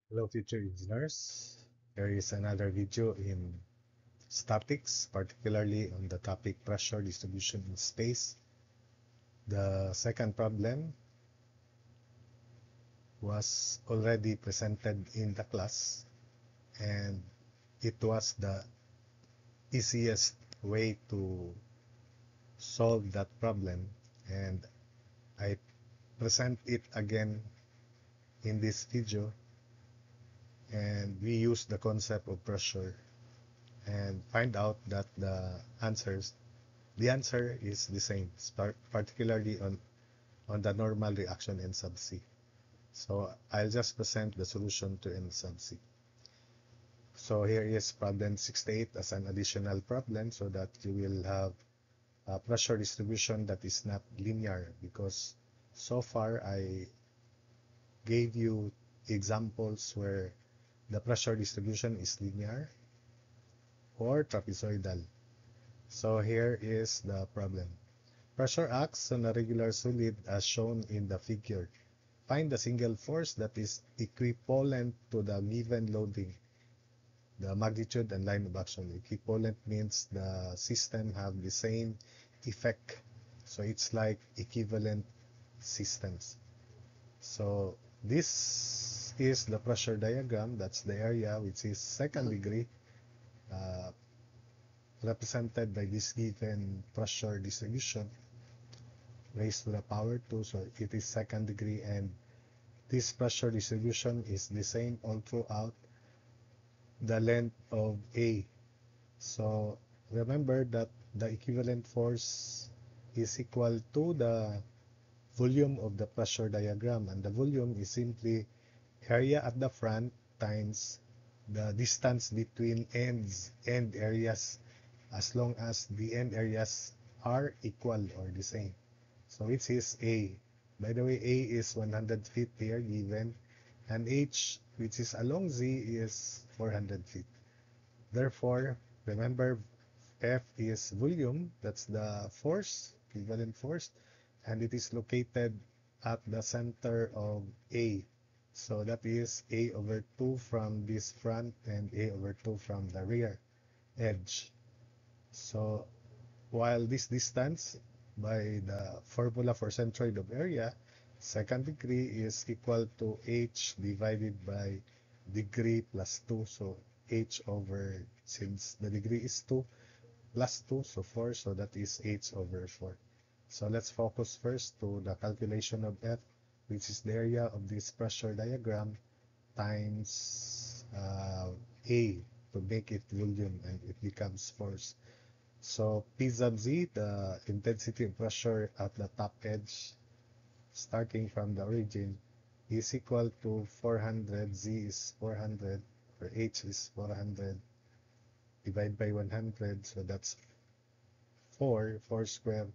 Hello, future engineers. Here is another video in statics, particularly on the topic pressure distribution in space. The second problem was already presented in the class, and it was the easiest way to solve that problem. And I present it again in this video, and we use the concept of pressure and find out that the answer is the same, particularly on the normal reaction in sub C. So I'll just present the solution to n sub C. So here is problem 68 as an additional problem, so that you will have a pressure distribution that is not linear, because so far I gave you examples where the pressure distribution is linear or trapezoidal. So here is the problem. Pressure acts on a regular solid as shown in the figure. Find the single force that is equivalent to the given loading. The magnitude and line of action. Equivalent means the system have the same effect. So it's like equivalent systems. So this is the pressure diagram. That's the area which is second degree, uh, represented by this given pressure distribution raised to the power 2. So it is second degree, and this pressure distribution is the same all throughout the length of A. So remember that the equivalent force is equal to the volume of the pressure diagram, and the volume is simply area at the front times the distance between end areas, as long as the end areas are equal or the same. So which is A. By the way, A is 100 feet here given, and H, which is along Z, is 400 feet. Therefore, remember, F is volume, that's the force, equivalent force, and it is located at the center of A. So that is A over 2 from this front and A over 2 from the rear edge. So while this distance by the formula for centroid of area, second degree is equal to h divided by degree plus 2. So h over, since the degree is 2, plus 2, so 4, so that is h over 4. So let's focus first to the calculation of F, which is the area of this pressure diagram times A to make it volume, and it becomes force. So P sub Z, the intensity of pressure at the top edge, starting from the origin, is equal to 400. Z is 400, or H is 400, divided by 100, so that's 4 square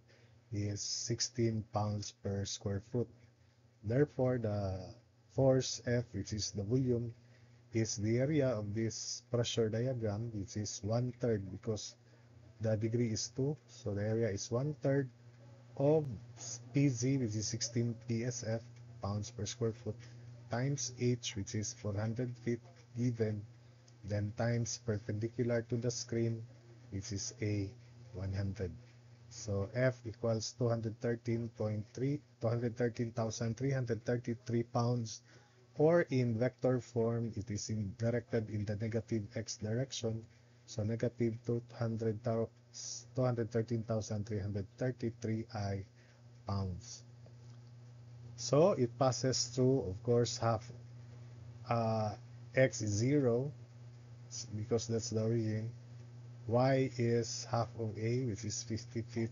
is 16 pounds per square foot. Therefore, the force F, which is the volume, is the area of this pressure diagram, which is 1/3, because the degree is 2, so the area is 1/3 of PZ, which is 16 PSF, pounds per square foot, times H, which is 400 feet given, then times perpendicular to the screen, which is A, 100. So F equals 213,333 pounds, or in vector form, it is directed in the negative x direction. So negative 213,333 pounds. So it passes through, of course, half, uh, x is 0, because that's the origin. Y is half of A, which is 50 feet.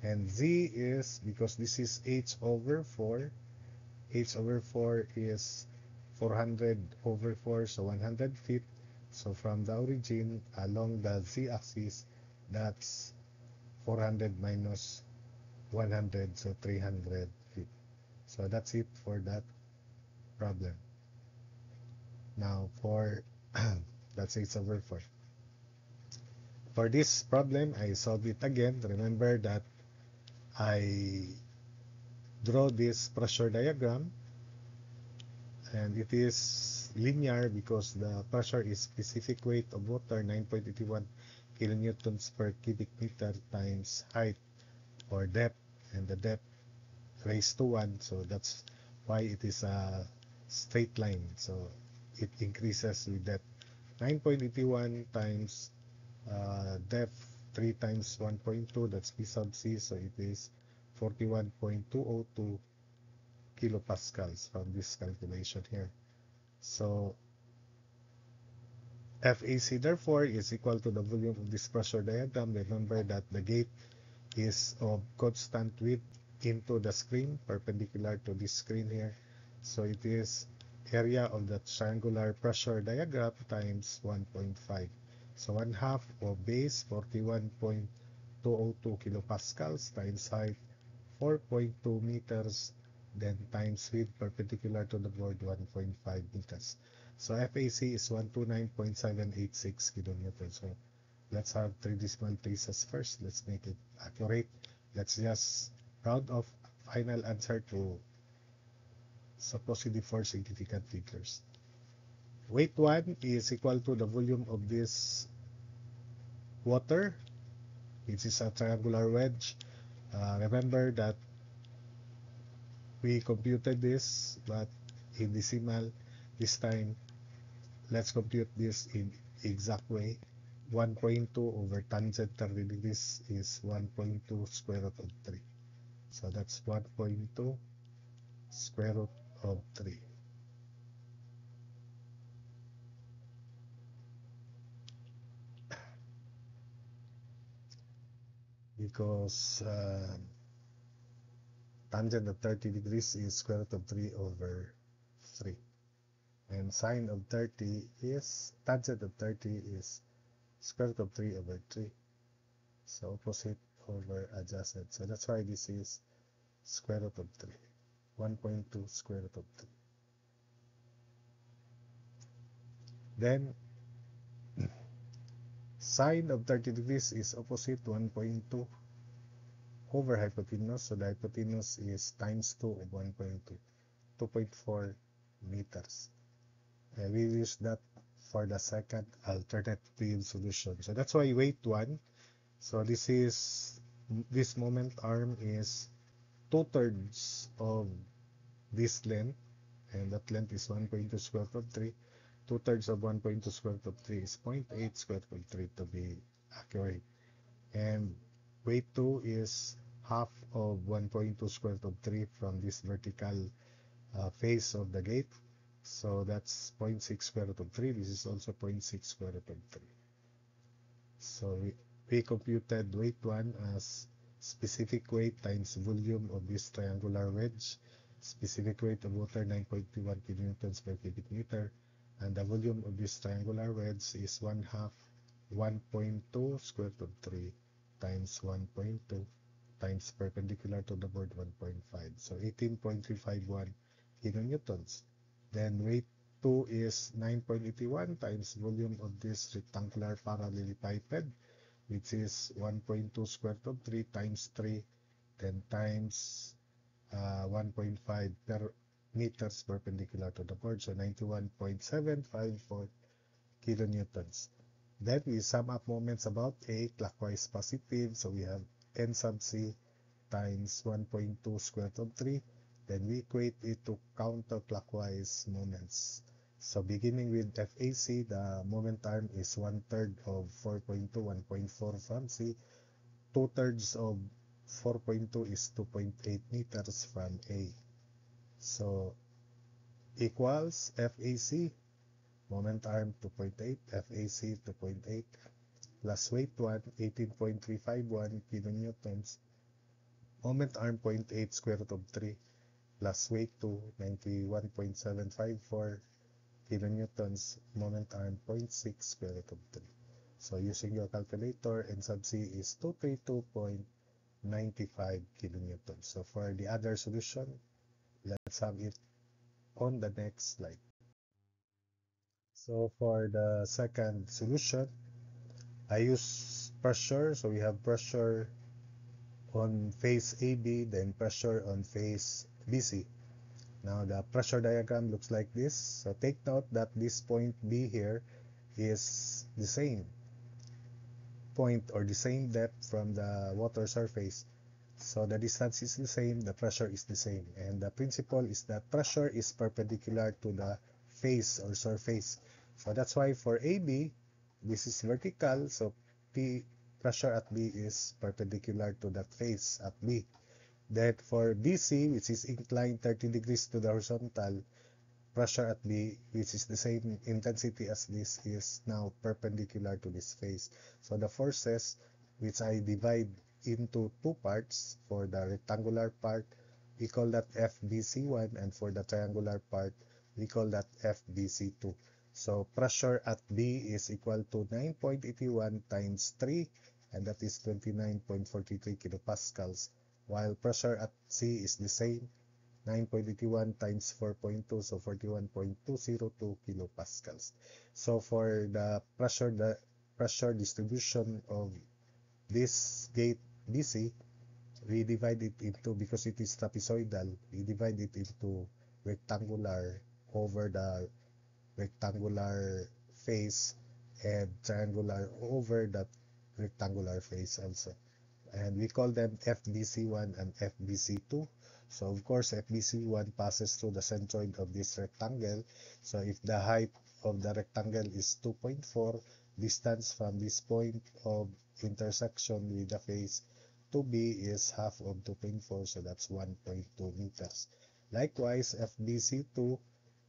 And Z is, because this is h over 4, h over 4 is 400 over 4, so 100 feet. So from the origin along the z-axis, that's 400 minus 100, so 300 feet. So that's it for that problem. Now for that's h over 4. For this problem, I solve it again. Remember that I draw this pressure diagram, and it is is linear because the pressure is specific weight of water 9.81 kilonewtons per cubic meter times height or depth, and the depth raised to 1, so that's why it is a straight line, so it increases with that 9.81 times depth 3 times 1.2, that's P sub C, so it is 41.202 kilopascals from this calculation here. So FAC therefore is equal to the volume of this pressure diagram. Remember that the gate is of constant width into the screen, perpendicular to this screen here. So it is area of the triangular pressure diagram times 1.5. So 1/2 of base, 41.202 kilopascals, times height, 4.2 meters, then times width perpendicular to the board, 1.5 meters. So FAC is 129.786 kilonewtons. So let's have 3 decimal places first. Let's make it accurate. Let's just round off final answer to supposedly 4 significant figures. Weight 1 is equal to the volume of this water, which is a triangular wedge. Remember that we computed this, but in decimal. This time, let's compute this in exact way. 1.2 over tangent 30 degrees is 1.2 square root of 3. So that's 1.2 square root of 3. Because tangent of 30 degrees is square root of 3 over 3. And sine of 30 is, tangent of 30 is square root of 3 over 3. So opposite over adjacent. So that's why this is square root of 3. 1.2 square root of 3. Then sine of 30 degrees is opposite 1.2 over hypotenuse. So the hypotenuse is times 2 of 1.2, 2.4 meters. And we use that for the second alternative solution. So that's why weight 1. So this moment arm is 2/3 of this length, and that length is 1.2 square root of 3. 2/3 of 1.2 square root of 3 is 0.8 square root of 3 to be accurate. And weight 2 is half of 1.2 square root of 3 from this vertical face of the gate. So that's 0.6 square root of 3. This is also 0.6 square root of 3. So we computed weight 1 as specific weight times volume of this triangular wedge. Specific weight of water 9.21 kilonewtons per cubic meter. And the volume of this triangular wedge is 1/2 1.2 square root of 3 times 1.2 times perpendicular to the board 1.5. So 18.351 kilonewtons. Then weight 2 is 9.81 times volume of this rectangular parallelepiped, which is 1.2 square root of 3 times 3, then times 1.5 per meters perpendicular to the board, so 91.754 kilonewtons. Then we sum up moments about A, clockwise positive, so we have N sub C times 1.2 square root of 3. Then we equate it to counterclockwise moments. So beginning with FAC, the moment arm is 1/3 of 4.2, 1.4 from C. 2/3 of 4.2 is 2.8 meters from A. So equals FAC, moment arm 2.8, FAC 2.8, plus weight 1, 18.351 kilonewtons, moment arm 0.8 square root of 3, plus weight 2, 91.754 kilonewtons, moment arm 0.6 square root of 3. So using your calculator, N sub C is 232.95 kilonewtons. So for the other solution, let's have it on the next slide. So for the second solution, I use pressure. So we have pressure on face AB, then pressure on face BC. Now the pressure diagram looks like this. So take note that this point B here is the same point or the same depth from the water surface. So the distance is the same, the pressure is the same. And the principle is that pressure is perpendicular to the face or surface. So that's why for AB, this is vertical. So P pressure at B is perpendicular to that face at B. Then for BC, which is inclined 30 degrees to the horizontal, pressure at B, which is the same intensity as this, is now perpendicular to this face. So the forces, which I divide into two parts, for the rectangular part, we call that FBC1, and for the triangular part, we call that FBC2. So pressure at B is equal to 9.81 times 3, and that is 29.43 kilopascals, while pressure at C is the same, 9.81 times 4.2, so 41.202 kilopascals. So for the pressure distribution of this gate BC, we divide it into, because it is trapezoidal, we divide it into rectangular over the rectangular face and triangular over that rectangular face also. And we call them FBC1 and FBC2. So of course, FBC1 passes through the centroid of this rectangle. So if the height of the rectangle is 2.4, distance from this point of intersection with the face to B is half of 2.4, so that's 1.2 meters. Likewise, FBC2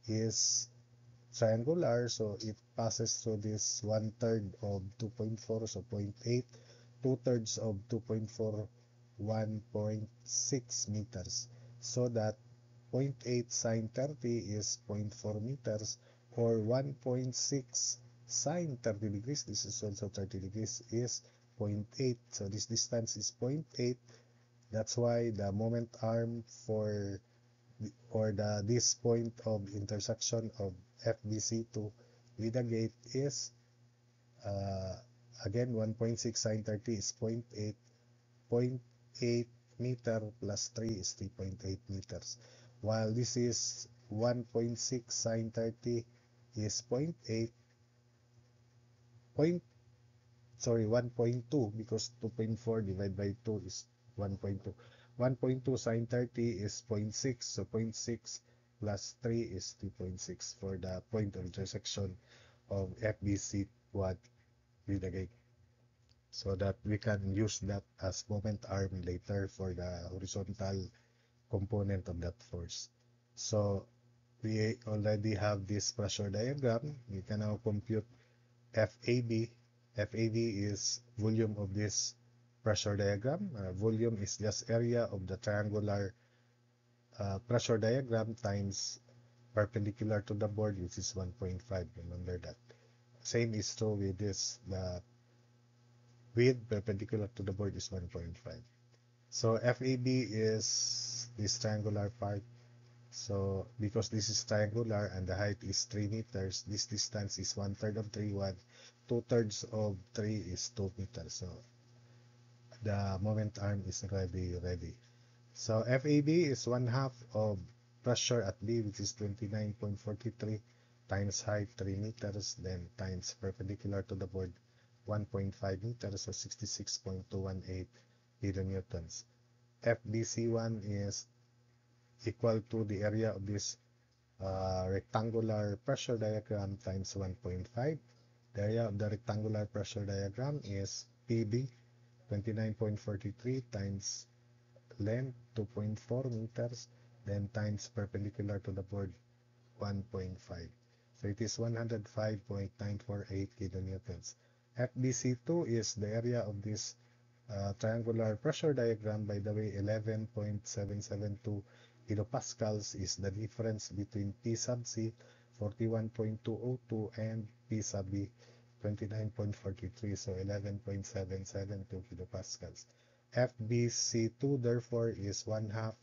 is triangular, so it passes through this 1/3 of 2.4, so 0.8, 2/3 of 2.4, 1.6 meters. So that 0.8 sine 30 is 0.4 meters, or 1.6 sine 30 degrees, this is also 30 degrees, is 0.8. So this distance is 0.8. That's why the moment arm for this point of intersection of FBC2 with the gate is uh, again 1.6 sine 30 is 0.8, 0.8 meter plus 3 is 3.8 meters, while this is 1.6 sine 30 is 1.2, because 2.4 divided by 2 is 1.2. 1.2 sine 30 is zero point 0.6, so zero point 0.6 plus 3 is 3.6 for the point of intersection of FBC1 with the gate, so that we can use that as moment arm later for the horizontal component of that force. So we already have this pressure diagram. We can now compute FAB. FAB is volume of this pressure diagram. Volume is just area of the triangular pressure diagram times perpendicular to the board, which is 1.5. Remember that. Same is true with this. The width perpendicular to the board is 1.5. So FAB is this triangular part. So because this is triangular and the height is 3 meters, this distance is 1/3 of 3, 2/3 of 3 is 2 meters. So the moment arm is already ready. So FAB is 1/2 of pressure at B, which is 29.43, times height 3 meters, then times perpendicular to the board 1.5 meters, or 66.218 kilonewtons. FBC1 is equal to the area of this rectangular pressure diagram times 1.5. The area of the rectangular pressure diagram is PB, 29.43 times length 2.4 meters, then times perpendicular to the board 1.5. So it is 105.948 kilonewtons. FBC2 is the area of this triangular pressure diagram. By the way, 11.772 kilopascals is the difference between P sub C 41.202 and P sub B 29.43, so 11.772 kilopascals. FBC2 therefore is 1/2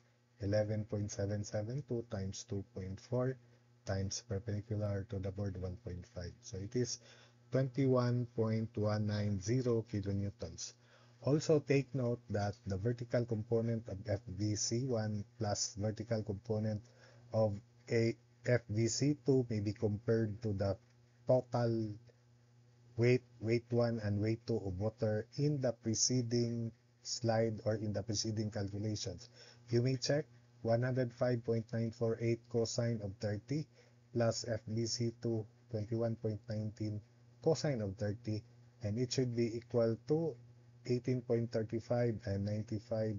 11.772 times 2.4 times perpendicular to the board 1.5. So it is 21.190 kilonewtons. Also take note that the vertical component of FBC1 plus vertical component of a FVC2 may be compared to the total weight 1 and weight 2 of water in the preceding slide or in the preceding calculations. You may check 105.948 cosine of 30 plus FVC2 21.19 cosine of 30, and it should be equal to 18.35 and 95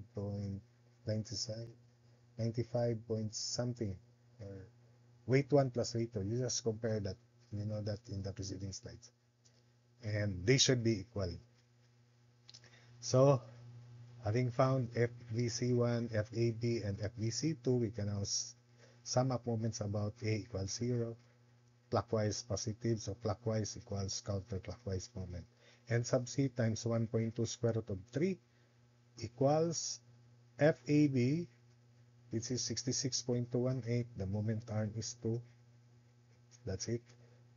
point something, or weight 1 plus weight 2. You just compare that, you know that in the preceding slides, and they should be equal. So having found FVC1, FAB, and FVC2, we can now sum up moments about A equals 0, clockwise positive, so clockwise equals counterclockwise moment. N sub C times 1.2 square root of 3 equals FAB, which is 66.218. The moment arm is 2. That's it.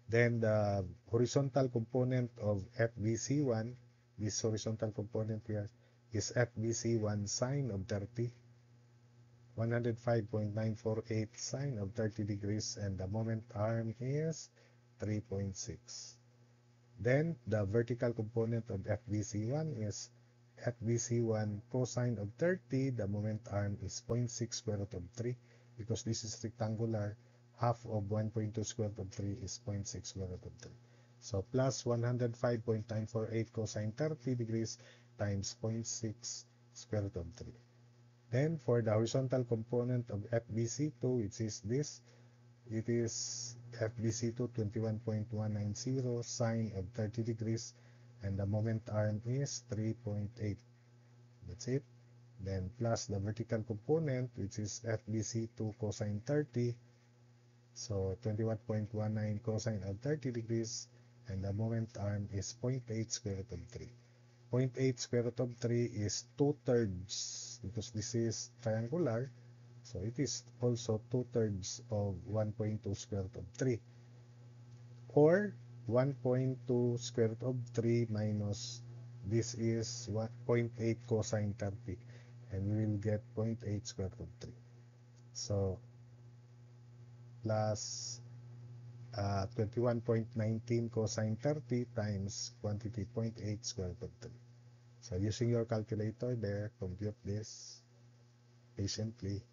Then the horizontal component of FVC1, this horizontal component here, is FVC1 sine of 30, 105.948 sine of 30 degrees, and the moment arm is 3.6. Then the vertical component of FVC1 is FVC1 cosine of 30, the moment arm is 0.6 square root of 3, because this is rectangular. Half of 1.2 square root of 3 is 0.6 square root of 3. So plus 105.948 cosine 30 degrees times 0.6 square root of 3. Then for the horizontal component of FVC2, which is this, it is FVC2 21.190 sine of 30 degrees, and the moment arm is 3.8. That's it. Then plus the vertical component, which is FVC2 cosine 30, so 21.19 cosine of 30 degrees, and the moment arm is 0.8 square root of 3. 0.8 square root of 3 is 2/3, because this is triangular, so it is also 2/3 of 1.2 square root of 3, or 1.2 square root of 3 minus this is 0.8 cosine 30, and we will get 0.8 square root of 3. So plus 21.19 cosine 30 times quantity 0.8 square root of 3. So using your calculator there, compute this patiently,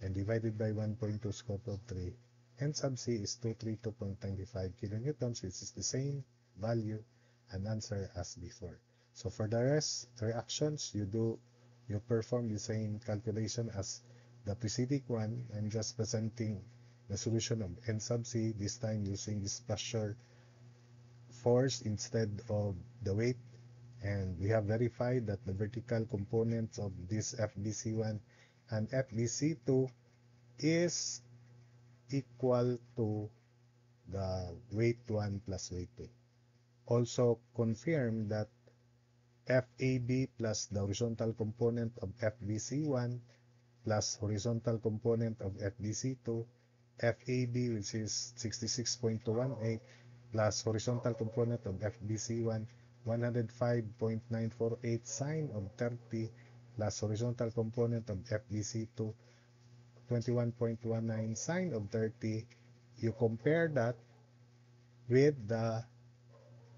and divided by 1.2 square root of 3. N sub C is 232.95 kilonewtons, which is the same value and answer as before. So for the rest reactions, you perform the same calculation as the preceding one. I'm just presenting the solution of N sub C, this time using this pressure force instead of the weight, and we have verified that the vertical components of this FVC1 and FVC2 is equal to the weight 1 plus weight 2. Also confirm that FAB plus the horizontal component of FVC1 plus horizontal component of FVC2, FAB, which is 66.218, plus horizontal component of FVC1, 105.948 sine of 30, plus horizontal component of FVC2, 21.19 sine of 30. You compare that with the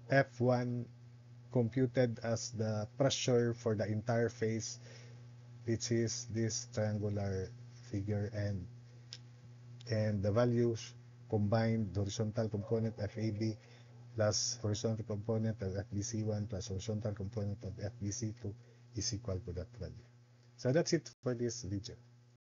F1 computed as the pressure for the entire face, which is this triangular figure, and the values combined, the horizontal component FAB plus horizontal component of FVC1 plus horizontal component of FVC2 is equal to that value. So that's it for this video.